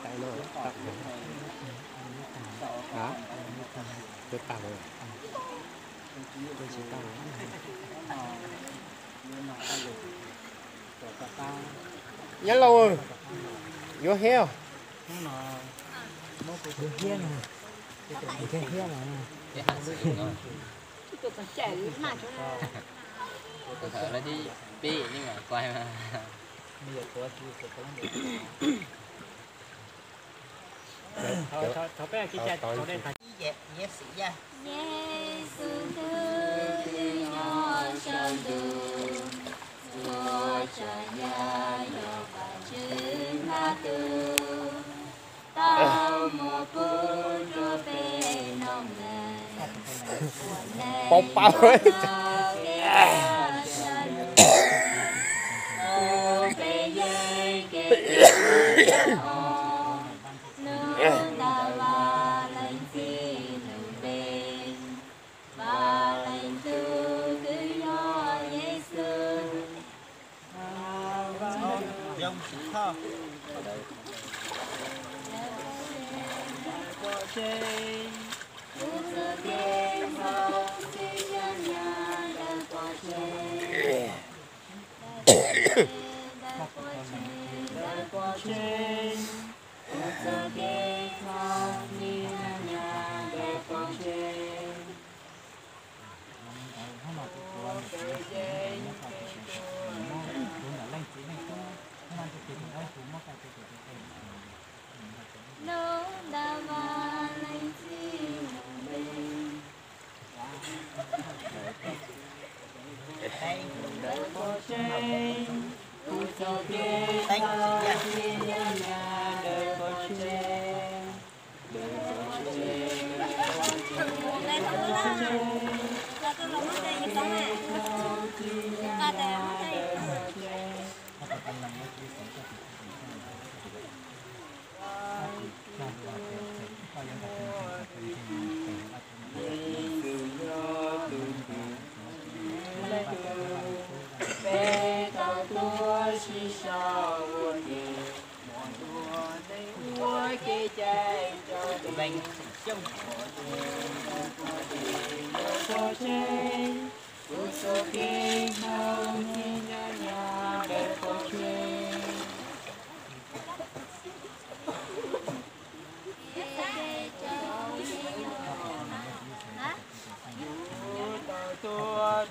tay nó tặng hả? Tôi tặng rồi. Tôi chỉ tặng. Yellow. Your hair. Your hair nè. Cái hair này. Cái hàng sử dụng thôi. Tôi còn trẻ mà chỗ này. Tôi thở nó đi bi nhưng mà quay mà. Thôi bé cái cháu đây phải dẹp sĩ ra. Giêsu thứ nhỏ trong đường, chúa cho nhà yo và chữ na tu, tao một phút cho bé nông nền, bọc bao ấy.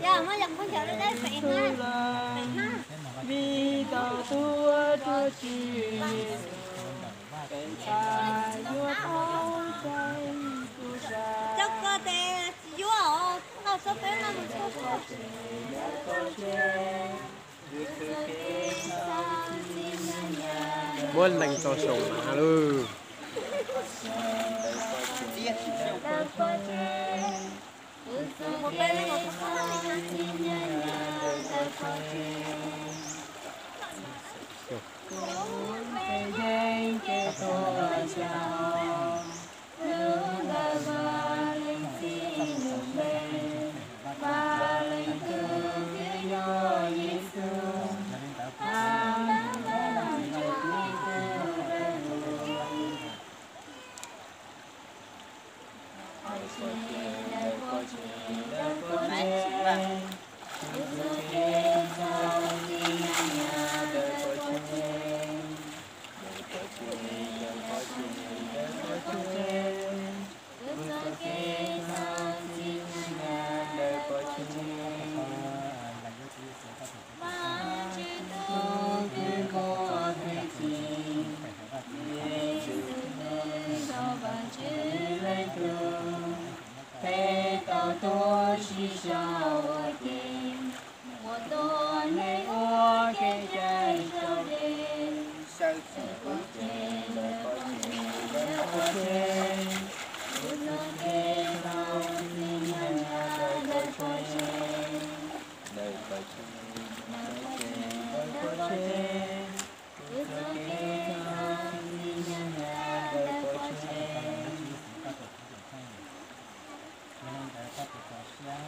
Dạ, mới làm con chợ đây đấy, phải ha. Vì tao tua cho chi Chắc có thể chúa ở nó sắp đến là một số Muốn đánh to sùng mà luôn. một bên là một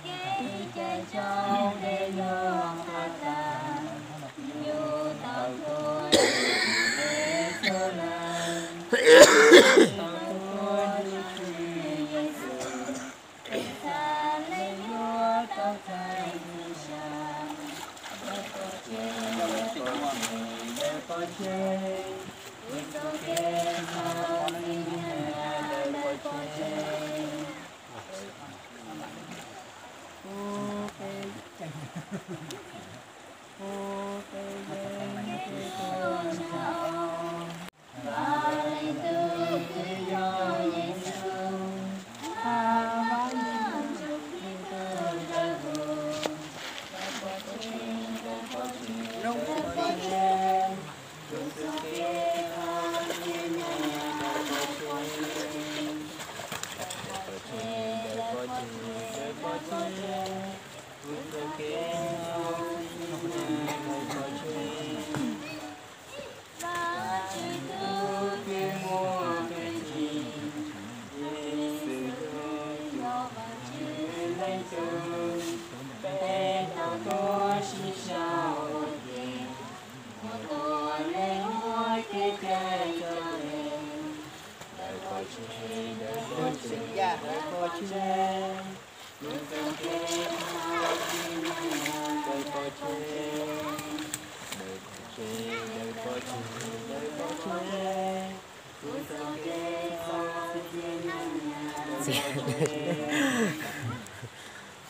cây trái trâu để lo hạt ta yêu tao tôi để cho nàng tao tôi Giêsu ta lấy lo tao thay người cha để có chơi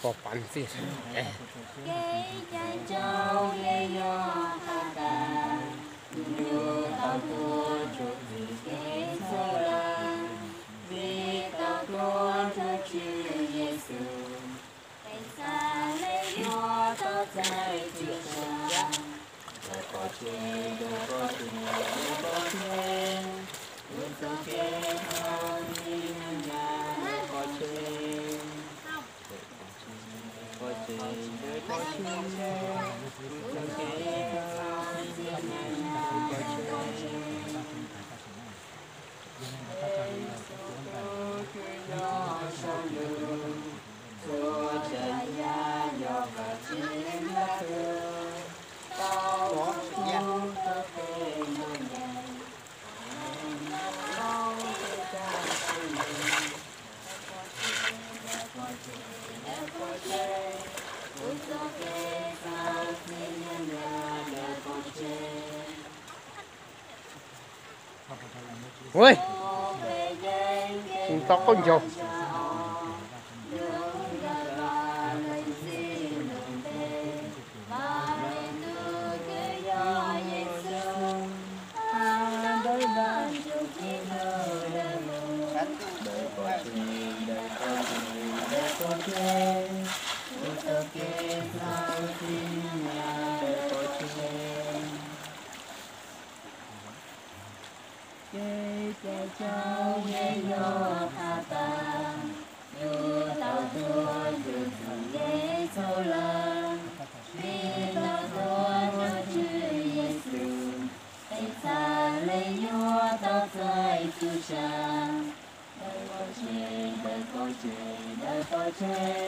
có bắn gì cây trái trâu để lo hạt ta yêu tao tôi chúc vì cái sâu la vì tao tôi cho Chúa Giêsu tại sao lấy lo tao trái Chúa cha đời có chuyện đời có chuyện Hãy subscribe cho kênh Ghiền Mì Gõ để không bỏ ôi tóc con dầu Cháu nghe lo tha ta yêu tao tôi được ghé sâu lần vì tao tôi cho Chúa Giêsu tại sao lấy nhua tao phải Chúa cha đời có chê đời có chê đời có chê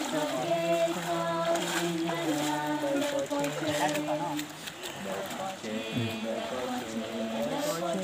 đời có chê thao đi nhà đời có chê đời có chê đời có chê đời có chê